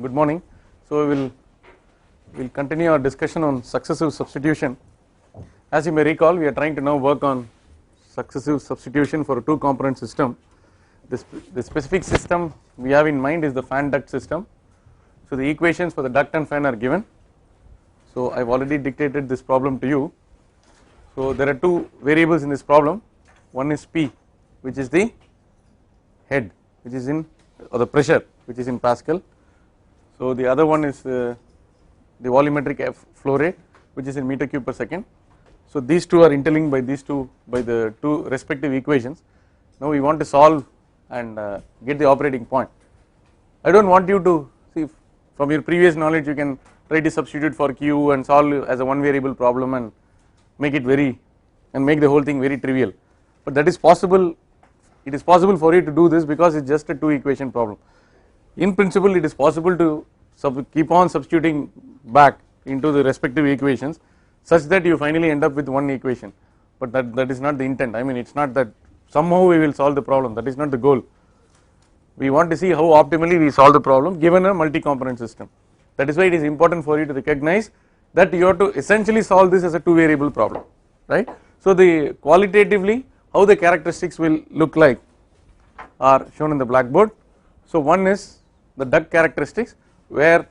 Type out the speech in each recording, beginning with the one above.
good morning. So we'll continue our discussion on successive substitution. As you may recall, we are trying to now work on successive substitution for a two component system. The specific system we have in mind is the fan duct system. So the equations for the duct and fan are given. So I've already dictated this problem to you. So there are two variables in this problem. One is P, which is the head, which is in, or the pressure, which is in Pascal. So the other one is the volumetric flow rate, which is in meter cube per second. So these two are interlinked by the two respective equations. Now we want to solve and get the operating point. I don't want you to see, from your previous knowledge you can try to substitute for Q and solve as a one variable problem and make it make the whole thing very trivial, but that is possible. It is possible for you to do this because it's just a two equation problem. In principle, it is possible to keep on substituting back into the respective equations such that you finally end up with one equation, but that is not the intent. I mean, it's not that somehow we will solve the problem, that is not the goal. We want to see how optimally we solve the problem given a multi-component system. That is why it is important for you to recognize that you have to essentially solve this as a two variable problem, right. So the qualitatively how the characteristics will look like are shown in the blackboard. So one is the duct characteristics, where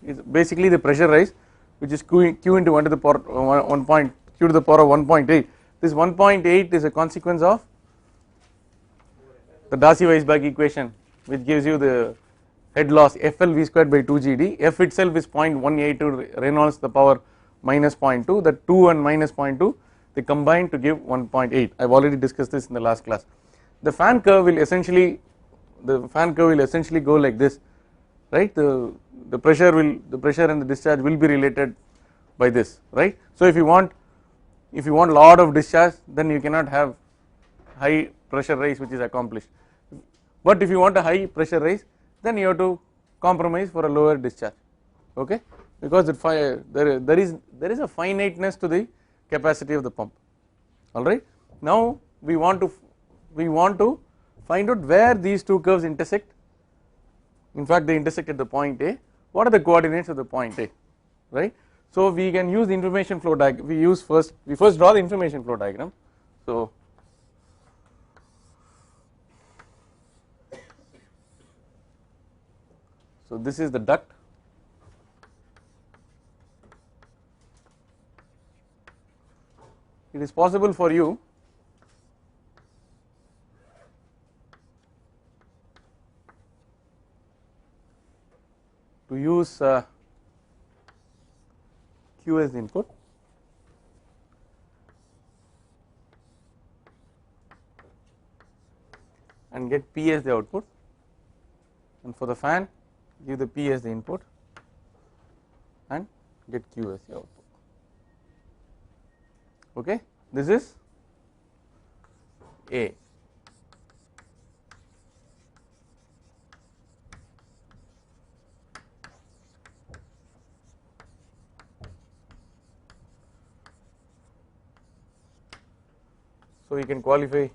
is basically the pressure rise, which is q into 1 to the power 1 point q to the power of 1.8. This 1.8 is a consequence of the Darcy-Weisbach equation, which gives you the head loss FL V squared by 2 GD. F itself is 0.182 Reynolds to the power minus 0.2. The 2 and minus 0.2 they combine to give 1.8. I have already discussed this in the last class. The fan curve will essentially go like this, right. The pressure and the discharge will be related by this, right. So if you want lot of discharge, then you cannot have high pressure rise which is accomplished, but if you want a high pressure rise, then you have to compromise for a lower discharge, okay, because there is a finiteness to the capacity of the pump. All right, now we want to find out where these two curves intersect. In fact, they intersect at the point A. What are the coordinates of the point A, right? So we can use the information flow diagram. We first draw the information flow diagram. So this is the duct. It is possible for you to use Q as the input and get P as the output, and for the fan give the P as the input and get Q as the output. Okay, this is A. So you can qualify.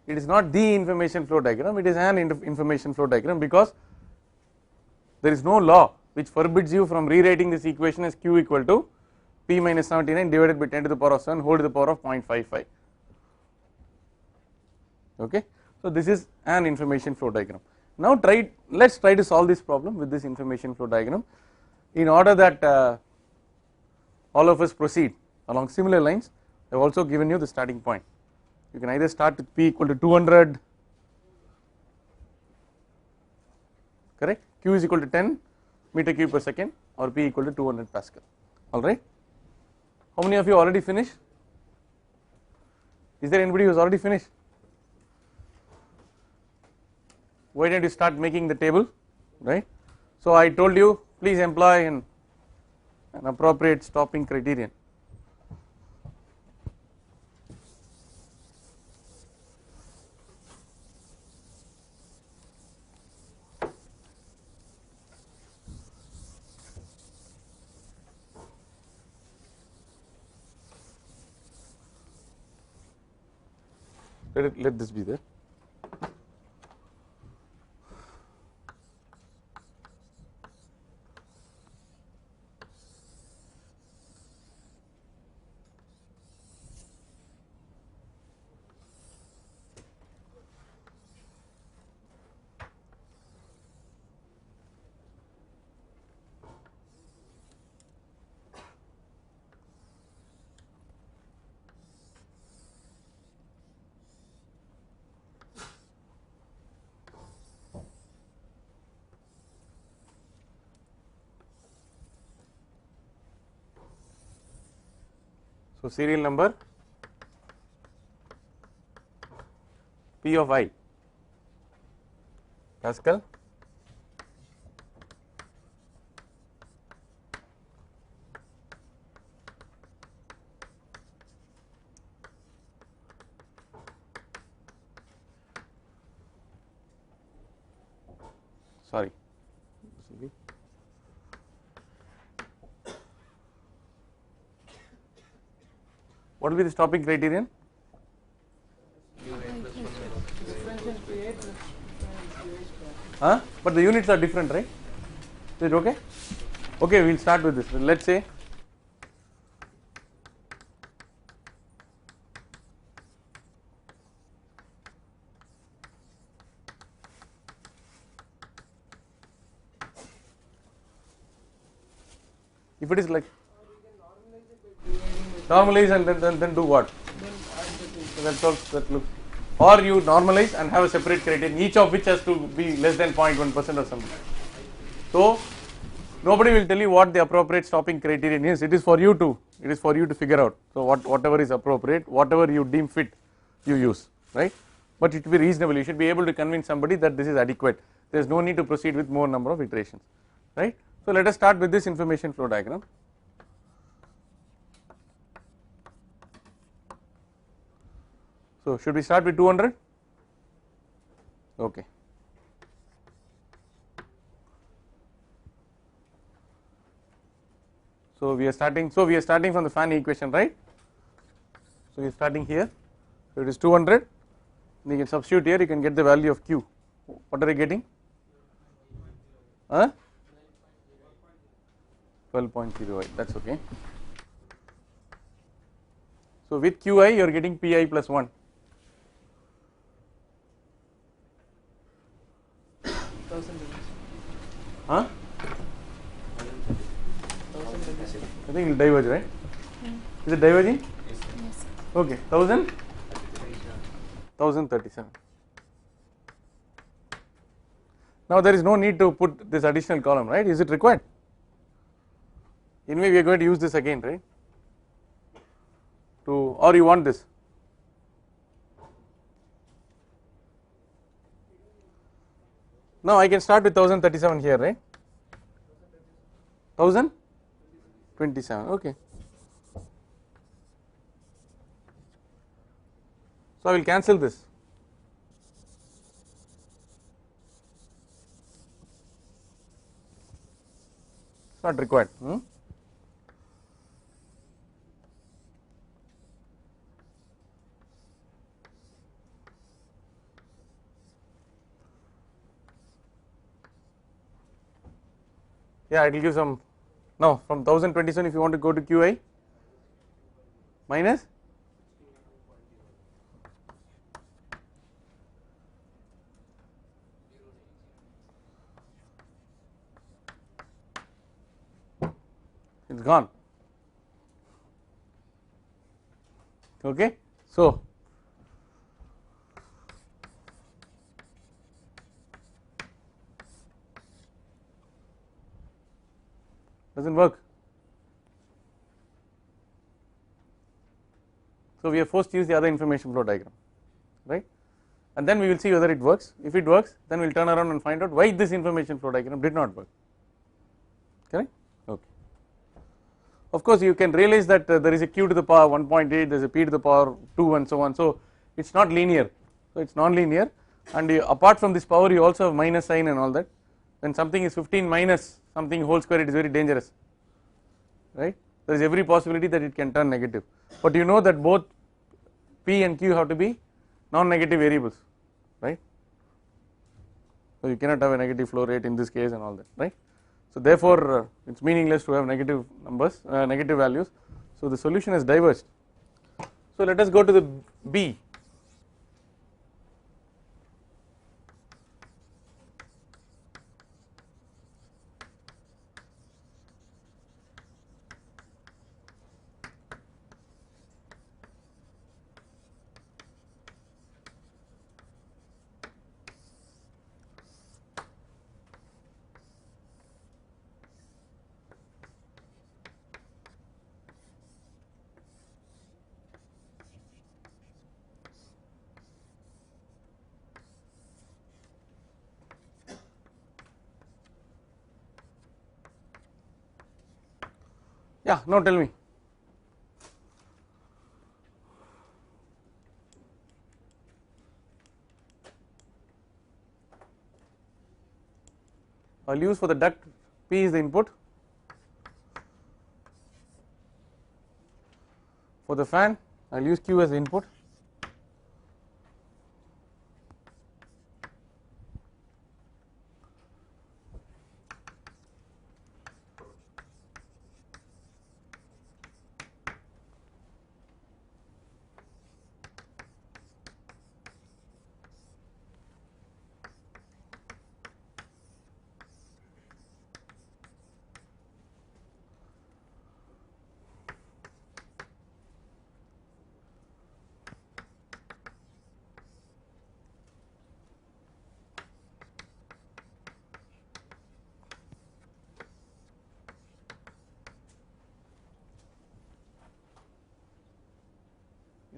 It is not the information flow diagram, it is an information flow diagram, because there is no law which forbids you from rewriting this equation as Q equal to P minus 79 divided by 10 to the power of 7 whole to the power of 0.55. Okay, so this is an information flow diagram. Now let's try to solve this problem with this information flow diagram. In order that all of us proceed along similar lines, I have also given you the starting point. You can either start with P equal to 200, correct, Q is equal to 10 meter cube per second, or P equal to 200 Pascal. All right. How many of you already finished? Is there anybody who has already finished? Why don't you start making the table, right? So I told you, please employ an appropriate stopping criterion. Let this be there. So serial number P of I Pascal sorry what will be the stopping criterion? Huh? But the units are different, right? Is it okay? Okay, we will start with this. Let's say if it is like normalize and then do what? So that's all that looks. Or you normalize and have a separate criterion, each of which has to be less than 0.1% or something. So nobody will tell you what the appropriate stopping criterion is. It is for you to figure out. So whatever is appropriate, whatever you deem fit, you use, right? But it will be reasonable. You should be able to convince somebody that this is adequate. There is no need to proceed with more number of iterations, right? So let us start with this information flow diagram. So should we start with 200? Okay. So we are starting from the fan equation, right? So we are starting here. So it is 200. You can substitute here. You can get the value of Q. What are you getting? 12.08. That's okay. So with Qi you are getting Pi plus 1. Huh? I think it will diverge, right? Is it diverging? Yes. Okay, 1037. Now there is no need to put this additional column, right? Is it required? Anyway, we are going to use this again, right? Or you want this? Now I can start with 1037 here, right? 1027, okay. So I will cancel this. It's not required. Yeah, it will give some. No, from 1027 if you want to go to Qi minus it's gone. Okay, so doesn't work. So we are forced to use the other information flow diagram, right? And then we will see whether it works. If it works, then we will turn around and find out why this information flow diagram did not work. Correct? Okay. Of course, you can realize that there is a q to the power 1.8, there is a p to the power 2 and so on. So it is not linear. So it is non-linear, and apart from this power you also have minus sign and all that. When something is 15 minus something whole square, it is very dangerous, right? There is every possibility that it can turn negative, but you know that both p and q have to be non-negative variables, right? So you cannot have a negative flow rate in this case and all that, right? So therefore it is meaningless to have negative numbers, negative values. So the solution has diverged. So let us go to the B. Yeah, now tell me. I will use for the duct P is the input, for the fan I will use Q as the input,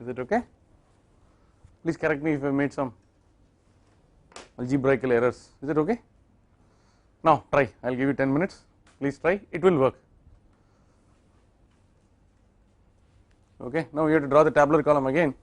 is it okay? Please correct me if I made some algebraical errors, is it okay? Now try, I will give you 10 minutes, please try, it will work. Okay, now we have to draw the tabular column again.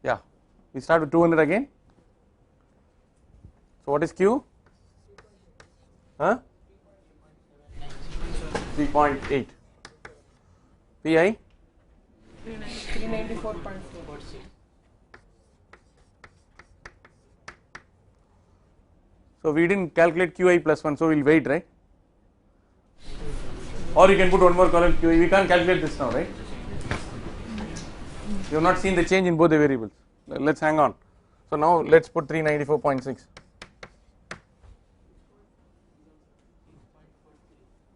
Yeah, we start with 200 again. So what is Q? Huh? 3.8. PI? 394.4. So we didn't calculate QI plus 1, so we will wait, right? Or you can put one more column QI, we can't calculate this now, right? You have not seen the change in both the variables. Let us hang on. So now let us put 394.6.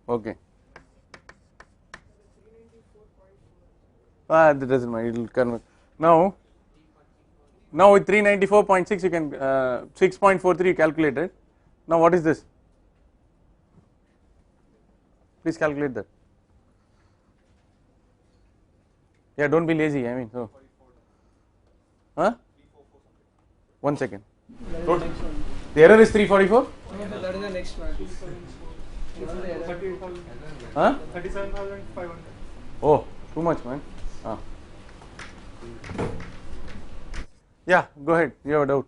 Okay. That doesn't matter, it will convert. Now with 394.6 you can 6.43 calculated. Now what is this? Please calculate that. Yeah, don't be lazy, I mean, so. Huh? 1 second. The error is 344? That is the next one. Huh? 37,500. Oh, too much, man. Ah. Yeah, go ahead, you have a doubt.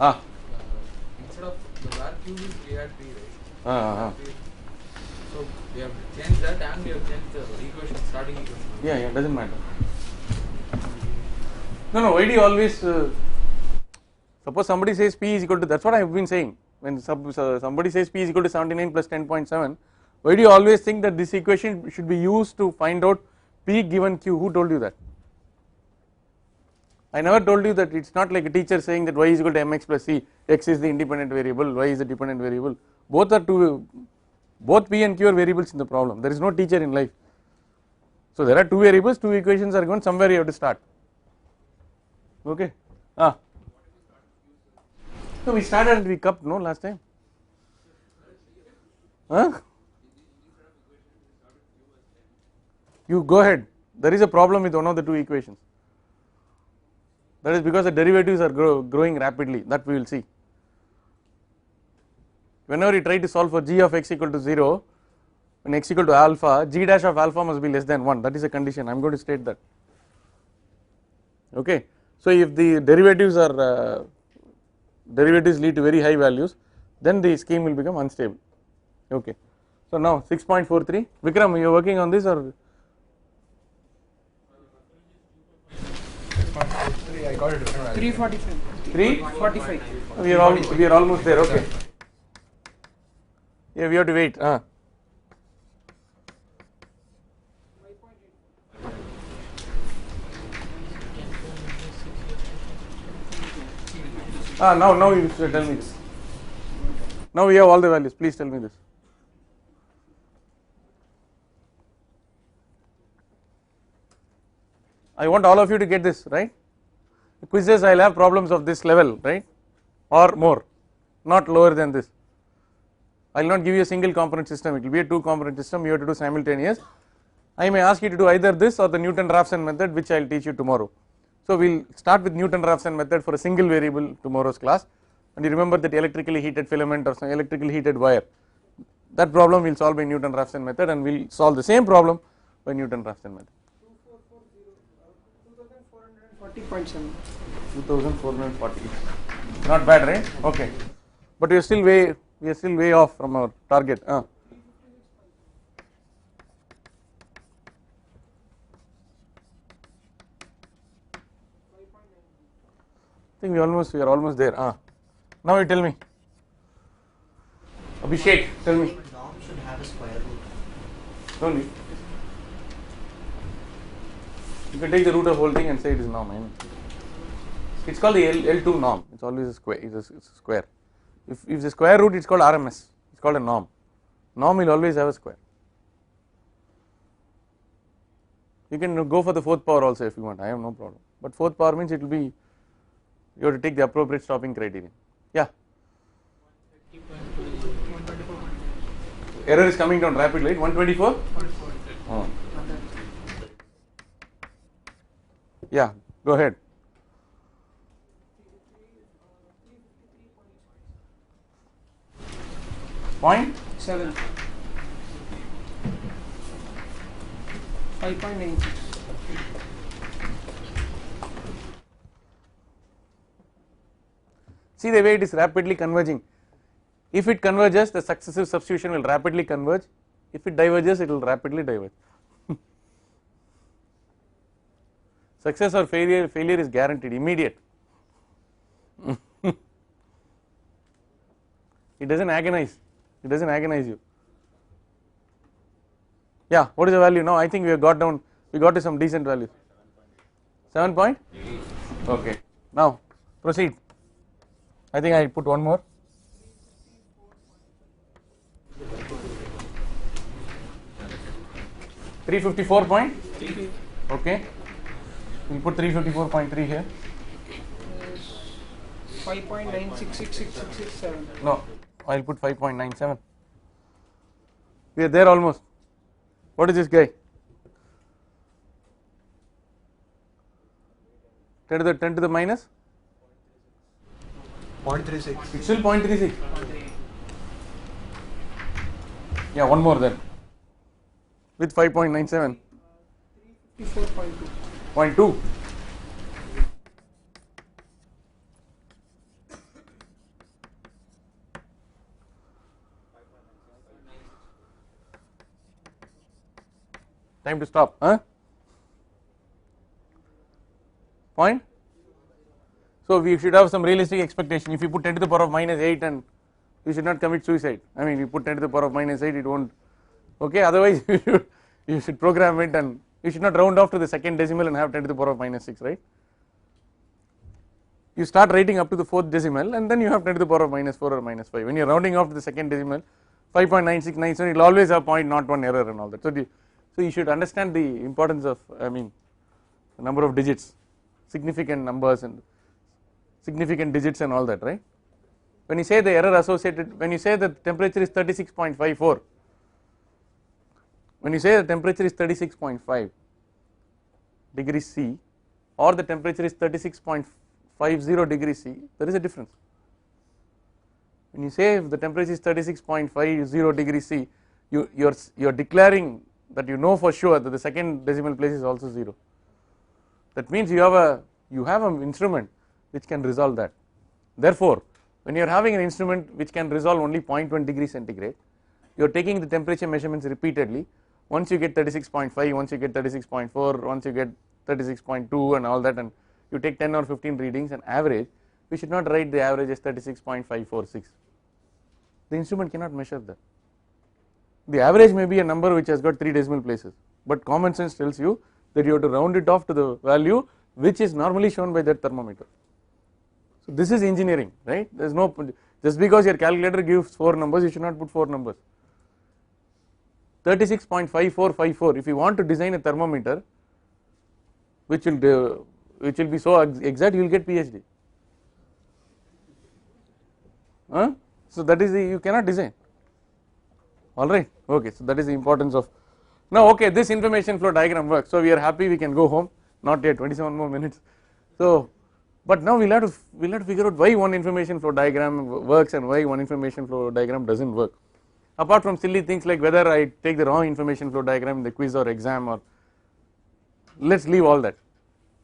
Ah. Instead of the var cube is we had 3, right? So we have changed that and we have changed the equation, starting equation. Yeah, doesn't matter. No, why do you always suppose somebody says P is equal to, that's what I have been saying, when somebody says P is equal to 79 plus 10.7, why do you always think that this equation should be used to find out P given Q? Who told you that? I never told you that. It's not like a teacher saying that y is equal to mx plus c, x is the independent variable, y is the dependent variable, both are both P and Q are variables in the problem, there is no teacher in life. So there are two variables, two equations are given, somewhere you have to start. Okay. So we started with cup, no, last time. Huh? You go ahead. There is a problem with one of the two equations. That is because the derivatives are growing rapidly. That we will see. whenever you try to solve for g of x equal to 0, when x equal to alpha, g dash of alpha must be less than 1, that is a condition, I am going to state that. Okay. So if the derivatives are derivatives lead to very high values, then the scheme will become unstable. Okay. So now 6.43, Vikram, you are working on this or? I got a different value. 345. 345. 45. We are almost there. Okay. Yeah, we have to wait. Now you should tell me this. Now we have all the values. Please tell me this. I want all of you to get this, right? The quizzes I will have problems of this level, right, or more, not lower than this. I will not give you a single component system, it will be a 2 component system, you have to do simultaneous. I may ask you to do either this or the Newton-Raphson method, which I will teach you tomorrow. So we will start with Newton-Raphson method for a single variable tomorrow's class, and you remember that electrically heated filament or some electrically heated wire, that problem we will solve by Newton-Raphson method, and we will solve the same problem by Newton-Raphson method. 2440.7. 2440, not bad, right? Okay, but we are still way off from our target. I think we are almost there. Now you tell me, Abhishek, tell me. Norm should have a square root. Don't we? You can take the root of whole thing and say it is norm. It's called the L2 norm. It's always a square. It's a square. If it's a square root, it's called RMS. It's called a norm. Norm will always have a square. You can go for the 4th power also if you want. I have no problem. But 4th power means it will be, you have to take the appropriate stopping criterion. Yeah. Error is coming down rapidly. 124. Oh. Yeah. Go ahead. Point 7. 5.96. See the way it is rapidly converging. If it converges, the successive substitution will rapidly converge. If it diverges, it will rapidly diverge. Success or failure is guaranteed, immediate. It doesn't agonize. It doesn't agonize you. Yeah, what is the value now? I think we have got down, we got to some decent values. 7 point? Okay. Now proceed. I think I put one more. $354. Okay. We'll put 354.3 here. 5.966667. No, I'll put 5.97. We are there almost. What is this guy? 10 to the minus? 0.36. It's still 0.36. Yeah, one more then. With 5.97. 54.2. 0.2. Time to stop, Point. So we should have some realistic expectation. If you put 10 to the power of minus 8, and you should not commit suicide. I mean, you put 10 to the power of minus 8, it won't. Okay, otherwise you should program it, and you should not round off to the second decimal and have 10 to the power of minus 6, right? You start writing up to the 4th decimal, and then you have 10 to the power of minus 4 or minus 5. When you are rounding off to the second decimal, 5.9697, it will always have 0.01 error and all that. So you should understand the importance of, the number of digits, significant numbers and significant digits and all that, right? When you say the error associated, when you say the temperature is 36.54, when you say the temperature is 36.5 degrees C, or the temperature is 36.50 degrees C, there is a difference. When you say if the temperature is 36.50 degrees C, you are declaring that you know for sure that the second decimal place is also 0. That means you have an instrument which can resolve that. Therefore, when you are having an instrument which can resolve only 0.1 degrees centigrade, you are taking the temperature measurements repeatedly. Once you get 36.5, once you get 36.4, once you get 36.2 and all that, and you take 10 or 15 readings and average, we should not write the average as 36.546. The instrument cannot measure that. The average may be a number which has got 3 decimal places, but common sense tells you that you have to round it off to the value which is normally shown by that thermometer. So this is engineering, right? There is no, just because your calculator gives 4 numbers, you should not put 4 numbers. 36.5454, if you want to design a thermometer which will be so exact, you will get PhD. So that is you cannot design. Alright, okay, so that is the importance of. Now okay, this information flow diagram works, so we are happy, we can go home, not yet, 27 more minutes. So, but now we'll have to figure out why one information flow diagram works and why one information flow diagram doesn't work. Apart from silly things like whether I take the wrong information flow diagram in the quiz or exam, or let's leave all that,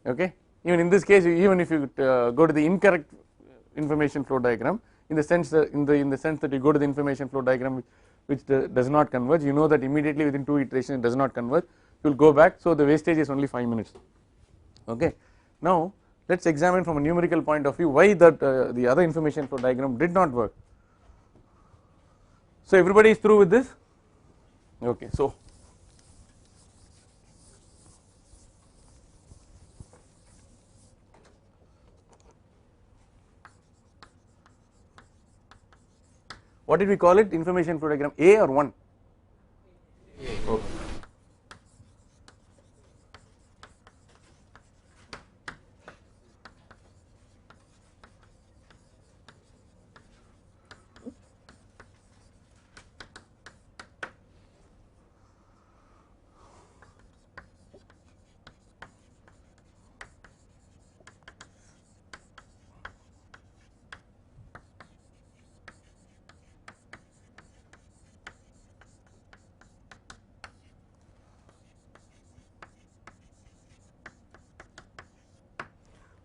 okay. Even in this case, even if you go to the incorrect information flow diagram, in the sense that you go to the information flow diagram which does not converge, you know that immediately within 2 iterations it does not converge, you will go back, so the wastage is only 5 minutes, okay. Now let us examine from a numerical point of view why that the other information flow diagram did not work. So everybody is through with this, okay. So what did we call it, information flow diagram, A or 1? Okay.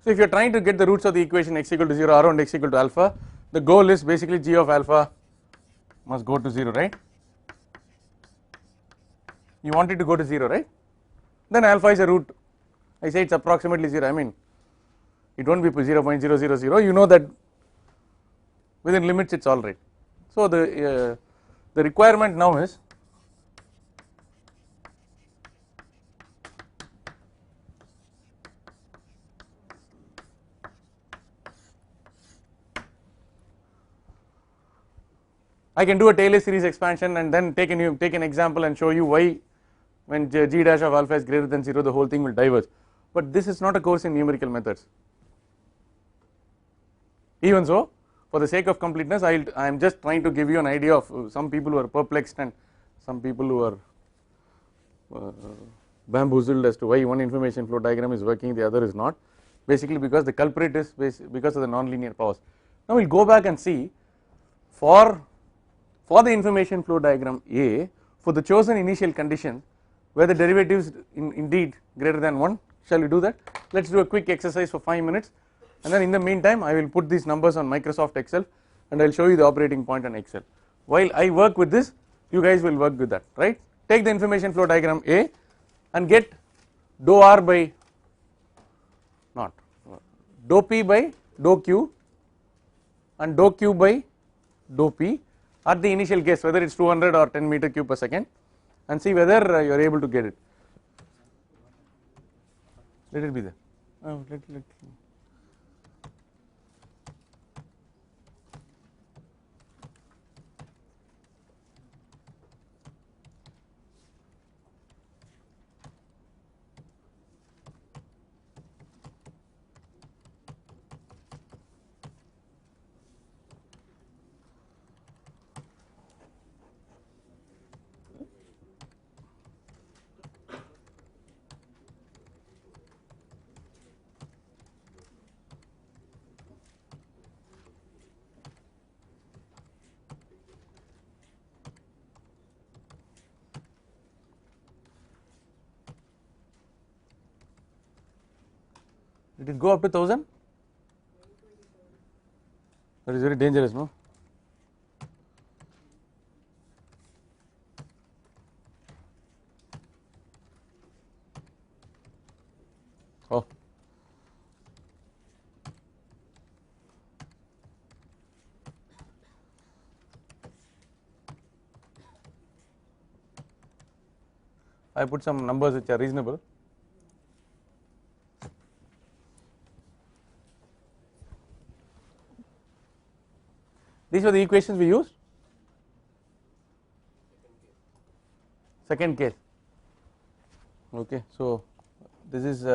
So if you are trying to get the roots of the equation x equal to 0 around x equal to alpha, the goal is basically g of alpha must go to 0, right? You want it to go to 0, right? Then alpha is a root, I say it is approximately 0, I mean it will not be 0.000, you know that within limits it is alright. So the requirement now is I can do a Taylor series expansion and then take an example and show you why when g dash of alpha is greater than 0 the whole thing will diverge, but this is not a course in numerical methods. Even so, for the sake of completeness, I am just trying to give you an idea of some people who are perplexed and some people who are bamboozled as to why one information flow diagram is working, the other is not, basically because the culprit is because of the nonlinear powers. Now we will go back and see for the information flow diagram A, for the chosen initial condition where the derivative is indeed greater than 1, shall we do that? Let us do a quick exercise for 5 minutes, and then in the meantime I will put these numbers on Microsoft Excel and I will show you the operating point on Excel. While I work with this, you guys will work with that, right? Take the information flow diagram A and get dou R by not dou P by dou Q and dou Q by dou P at the initial guess whether it is 200 or 10 meter cube per second, and see whether you are able to get it. Let it be there. Let Did it go up to 1000? That is very dangerous, no? Oh. I put some numbers which are reasonable. These were the equations we used. Second case. Okay, so this is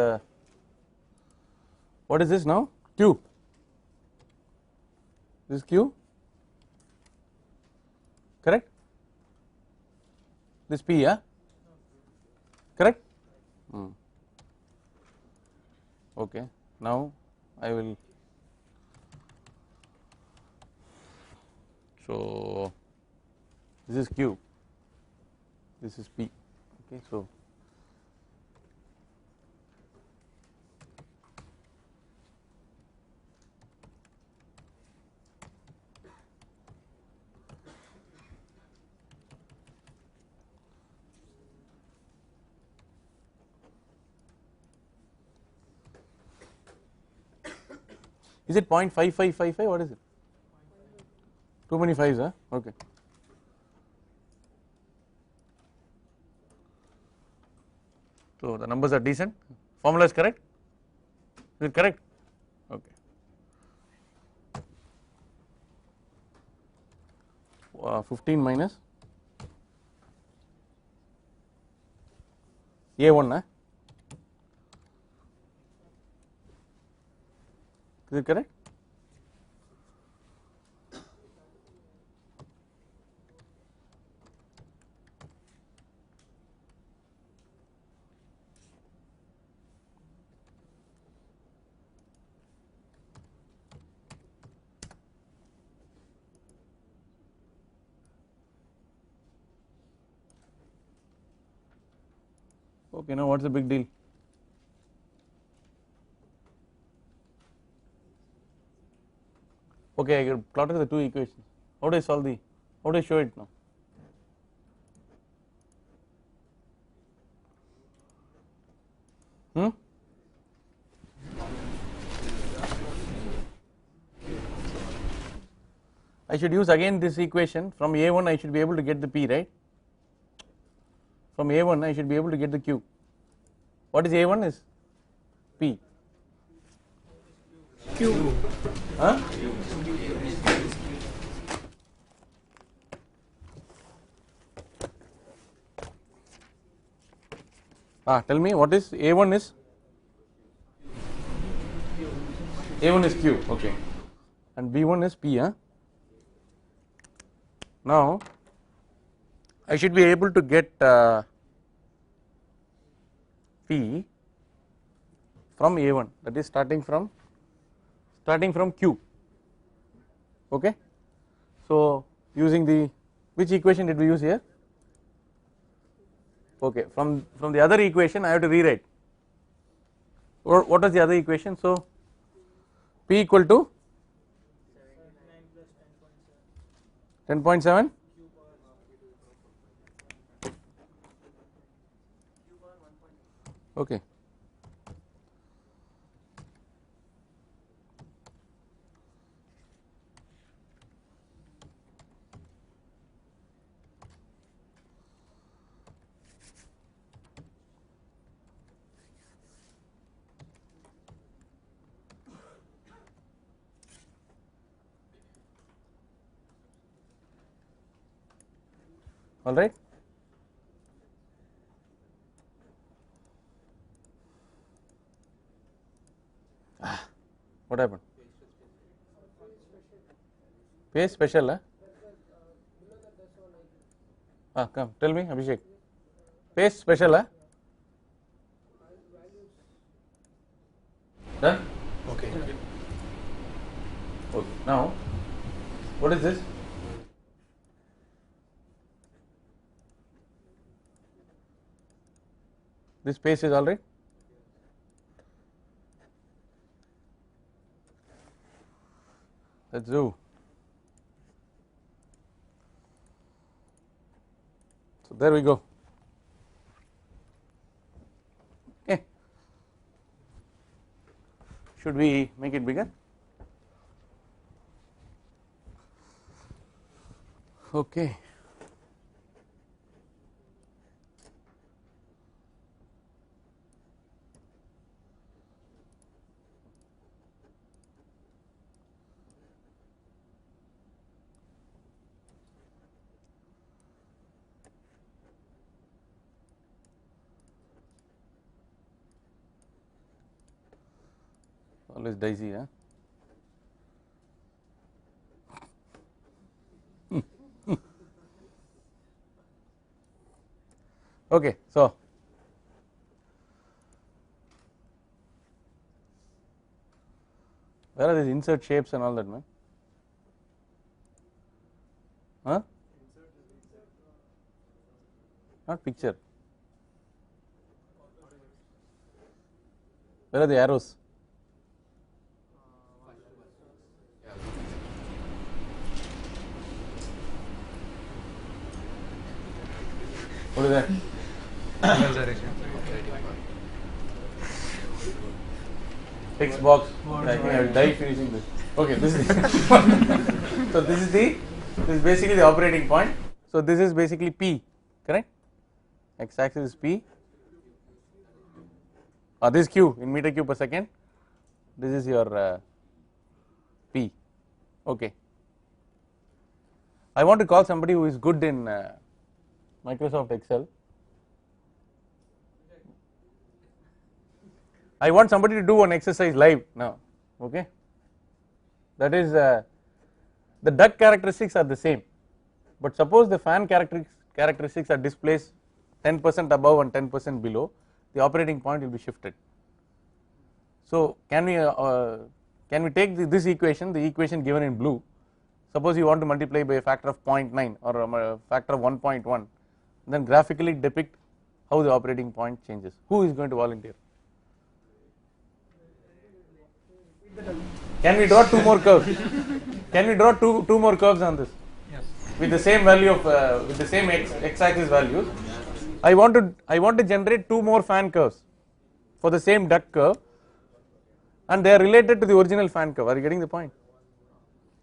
what is this now? Q. This is Q, correct? This P, yeah, correct? Okay, now I will, so this is Q, this is P, okay, so is it 0.5555, what is it? Too many fives, huh? Okay. So the numbers are decent, formula is correct, is it correct? Okay. 15 minus A1, is it correct? Okay, now what is the big deal? Okay, I plotted the two equations. How do I solve the, how do I show it now? I should use again this equation. From A1 I should be able to get the P, right? From A1 I should be able to get the Q. What is A1 is P. Q. Huh? Tell me what is A1 is? A1 is Q, okay, and B1 is P, huh? Now I should be able to get P from A1, that is starting from Q, okay. So using the, which equation did we use here? Okay, from the other equation I have to rewrite. What was the other equation? So P equal to 10.7, okay. All right. What happened? Page special, huh? Come, tell me, Abhishek. Page special, huh? Done? Okay. Okay. Now, what is this? This space is all right. let us do. So there we go. Okay. Should we make it bigger? Okay. Always dicey, huh? Okay, so where are these insert shapes and all that, man? Huh? Not picture. Where are the arrows? What is that? Text box. I think I will die finishing this. Okay, this is so this is basically the operating point. So this is basically P, correct? X axis is P. This is Q in meter cube per second. This is your P. Okay. I want to call somebody who is good in Microsoft Excel. I want somebody to do an exercise live now, okay. That is the duct characteristics are the same, but suppose the fan characteristics are displaced 10% above and 10% below, the operating point will be shifted. So can we take this equation, the equation given in blue, suppose you want to multiply by a factor of 0.9 or a factor of 1.1, then graphically depict how the operating point changes. Who is going to volunteer? Can we draw two more curves? Can we draw two more curves on this? Yes. With the same value of with the same x-axis values. I want to generate two more fan curves for the same duct curve, and they are related to the original fan curve. Are you getting the point?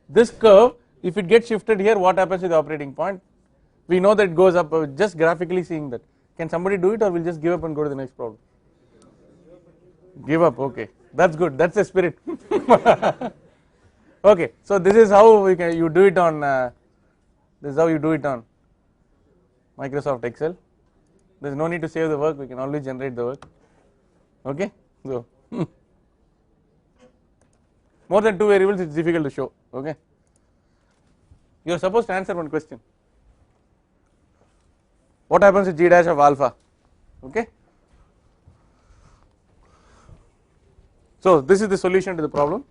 This curve, if it gets shifted here, what happens to the operating point? We know that it goes up. Just graphically seeing that. Can somebody do it, or we'll just give up and go to the next problem? Give up. Okay, that's good. That's the spirit. Okay, so this is how you do it on. This is how you do it on Microsoft Excel. There is no need to save the work. We can always generate the work. Okay, so more than two variables, it's difficult to show. Okay, you are supposed to answer one question. What happens with G dash of alpha? Okay. So this is the solution to the problem.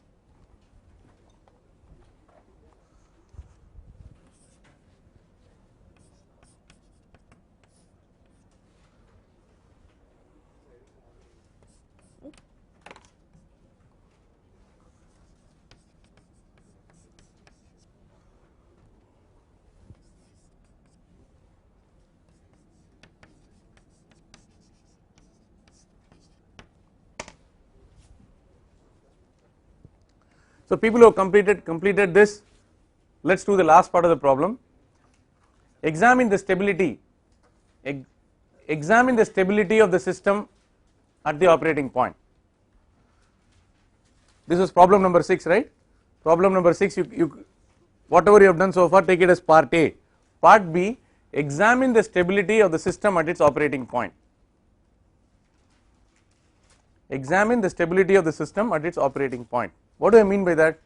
So people who have completed this, let us do the last part of the problem. Examine the stability of the system at the operating point. This is problem number 6, right? Problem number 6, you whatever you have done so far, take it as part A. Part B, examine the stability of the system at its operating point. Examine the stability of the system at its operating point. What do I mean by that?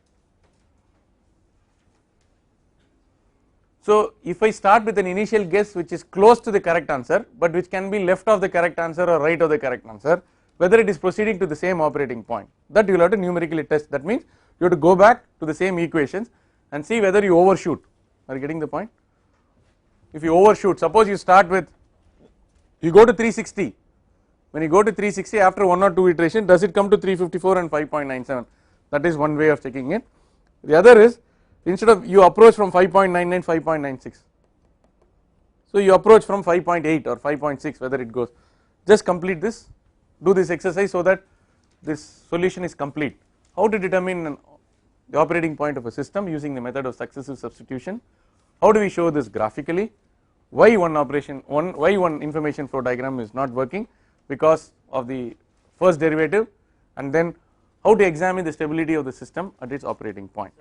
So if I start with an initial guess which is close to the correct answer, but which can be left of the correct answer or right of the correct answer, whether it is proceeding to the same operating point, that you will have to numerically test. That means you have to go back to the same equations and see whether you overshoot. Are you getting the point? If you overshoot, suppose you start with, you go to 360, when you go to 360 after 1 or 2 iteration, does it come to 354 and 5.97? That is one way of checking it. The other is instead of you approach from 5.99 5.96, so you approach from 5.8 or 5.6 whether it goes, just complete this, do this exercise so that this solution is complete. How to determine the operating point of a system using the method of successive substitution? How do we show this graphically? Why one information flow diagram is not working? Because of the first derivative, and then how to examine the stability of the system at its operating point.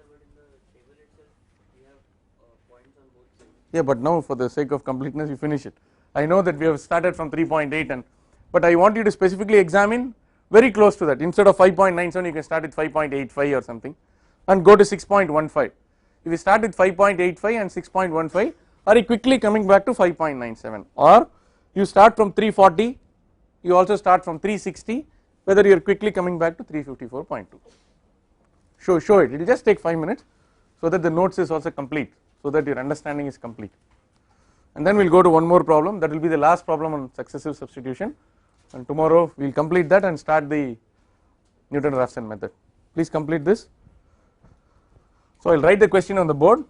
Yeah, but now for the sake of completeness you finish it. I know that we have started from 3.8 and but I want you to specifically examine very close to that. Instead of 5.97 you can start with 5.85 or something and go to 6.15. If you start with 5.85 and 6.15, are you quickly coming back to 5.97, or you start from 340, you also start from 360, whether you are quickly coming back to 354.2. Show it, it will just take 5 minutes so that the notes is also complete, so that your understanding is complete. And then we will go to one more problem, that will be the last problem on successive substitution, and tomorrow we will complete that and start the Newton-Raphson method. Please complete this. So I will write the question on the board.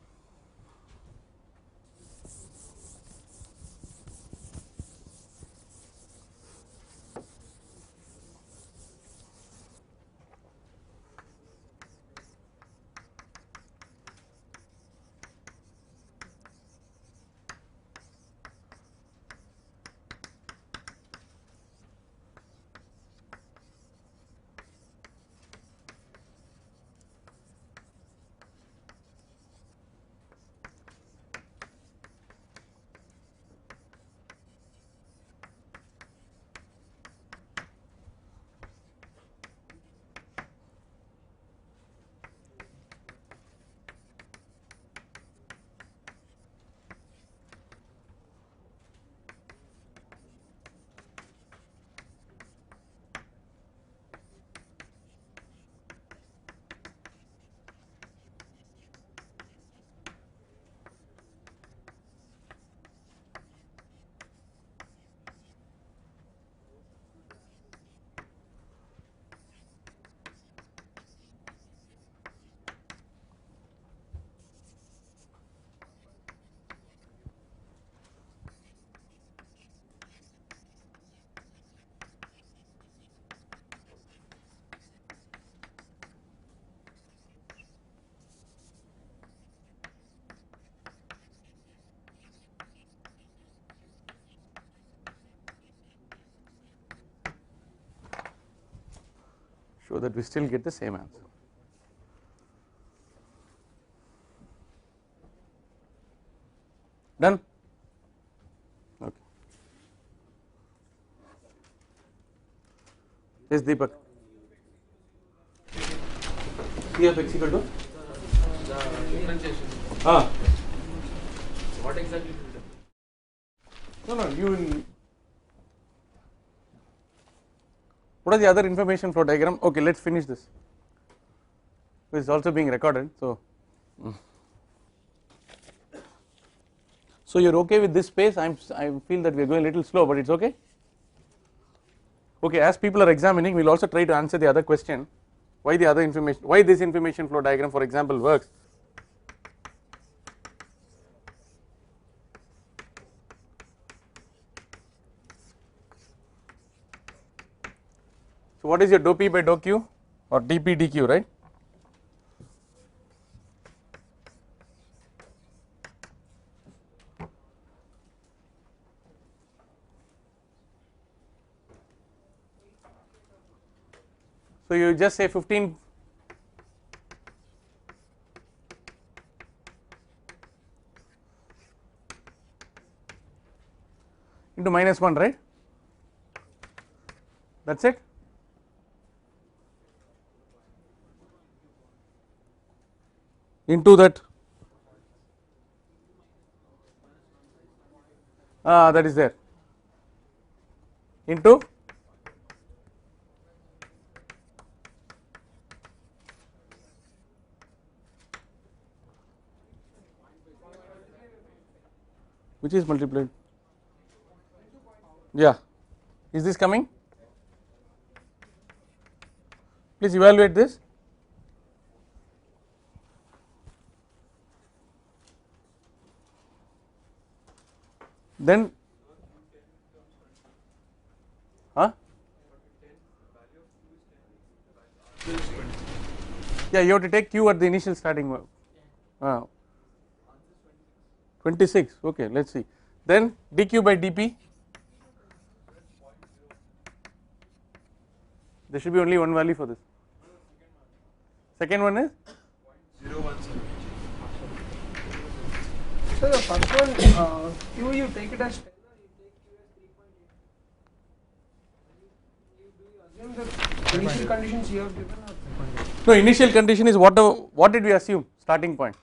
So that we still get the same answer. Done? Okay. Yes, Deepak. P of x equal to? The differentiation. Ah. What exactly is it? No, you will. What is the other information flow diagram? Okay, let us finish this. It is also being recorded. So you are okay with this space? I feel that we are going a little slow, but it is okay. Okay, as people are examining, we will also try to answer the other question. Why the other information? Why this information flow diagram, for example, works? So what is your dou p by dou q, or dp dq, right? So you just say 15 into -1, right? That is it. Into that, that is there, into which is multiplied, yeah, is this coming? Please evaluate this. then huh? Yeah, you have to take q at the initial starting 26, okay, let us see. Then dq by dp, there should be only one value for this. Second one is 017. So the first one, Q you take it as 10 or you take Q as 3.8? Do you assume the initial conditions you have given or? no, initial condition is what did we assume starting point?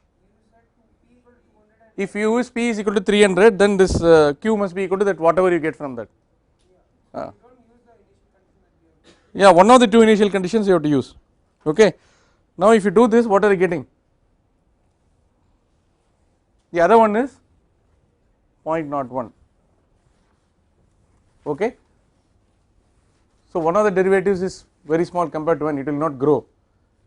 If u is p is equal to 300, then this q must be equal to that whatever you get from that. Yeah, one of the two initial conditions you have to use. Okay. Now if you do this, what are you getting? The other one is 0.01. Okay. So one of the derivatives is very small compared to one, it will not grow.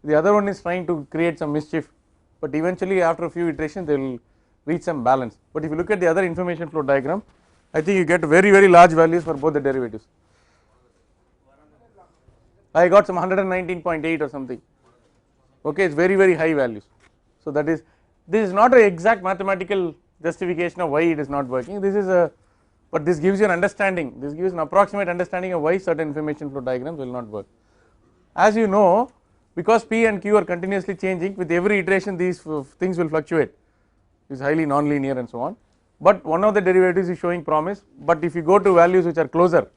The other one is trying to create some mischief, but eventually after a few iterations they will reach some balance. But if you look at the other information flow diagram, I think you get very large values for both the derivatives. I got some 119.8 or something. Okay, it's very high values. So that is, this is not an exact mathematical justification of why it is not working. This is a, but this gives you an understanding. This gives an approximate understanding of why certain information flow diagrams will not work. As you know, because p and q are continuously changing, with every iteration these things will fluctuate. It's highly non-linear and so on. But one of the derivatives is showing promise. But if you go to values which are closer,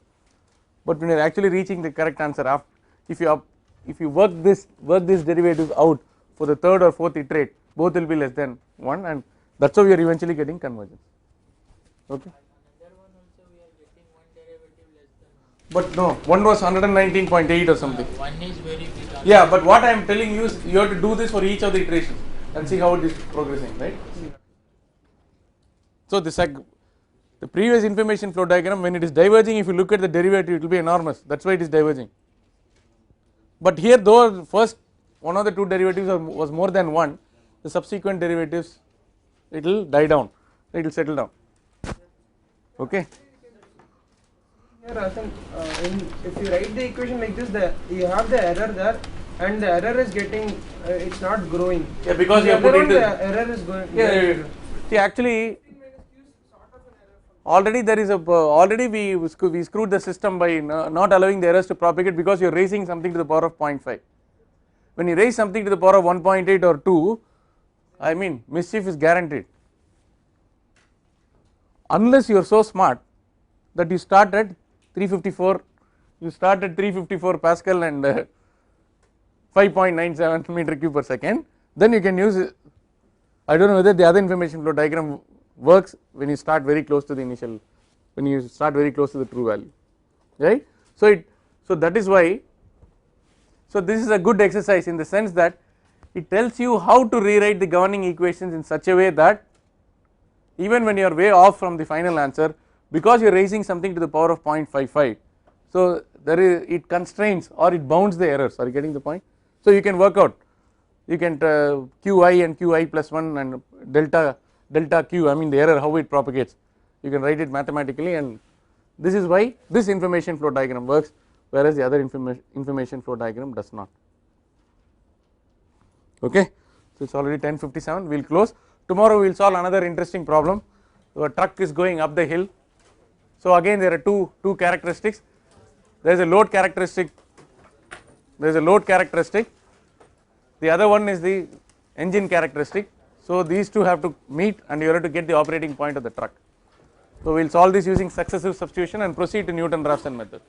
but when you are actually reaching the correct answer, after, if you work this derivatives out for the third or fourth iterate, both will be less than 1, and that is how we are eventually getting convergence. Okay. But no, one was 119.8 or something. One is very big. Yeah, but what I am telling you is you have to do this for each of the iterations and see how it is progressing, right? So this the previous information flow diagram, when it is diverging, if you look at the derivative, it will be enormous. That is why it is diverging. But here, though first one of the two derivatives was more than 1, the subsequent derivatives it will die down, it will settle down. Okay. Here, Rajan, if you write the equation like this, you have the error there, and the error is getting, it's not growing. Yeah, because you have The put into the error is going. yeah. See, actually, already there is a already we screwed the system by not allowing the errors to propagate, because you are raising something to the power of 0.5. When you raise something to the power of 1.8 or 2, I mean mischief is guaranteed, unless you are so smart that you start at 354, you start at 354 Pascal and 5.97 meter cube per second, then you can use it. I do not know whether the other information flow diagram works when you start very close to the initial, when you start very close to the true value, right. So that is why, so this is a good exercise in the sense that it tells you how to rewrite the governing equations in such a way that even when you are way off from the final answer, because you are raising something to the power of 0.55, so there is, it constrains or it bounds the errors. Are you getting the point? So you can work out, you can qi and qi plus 1 and delta q, I mean the error how it propagates, you can write it mathematically, and this is why this information flow diagram works, whereas the other information flow diagram does not. Okay. So it is already 10:57, we will close. Tomorrow we will solve another interesting problem. Your truck is going up the hill. So again there are two characteristics, there is a load characteristic, the other one is the engine characteristic. So these two have to meet and you have to get the operating point of the truck. So we will solve this using successive substitution and proceed to Newton-Raphson method.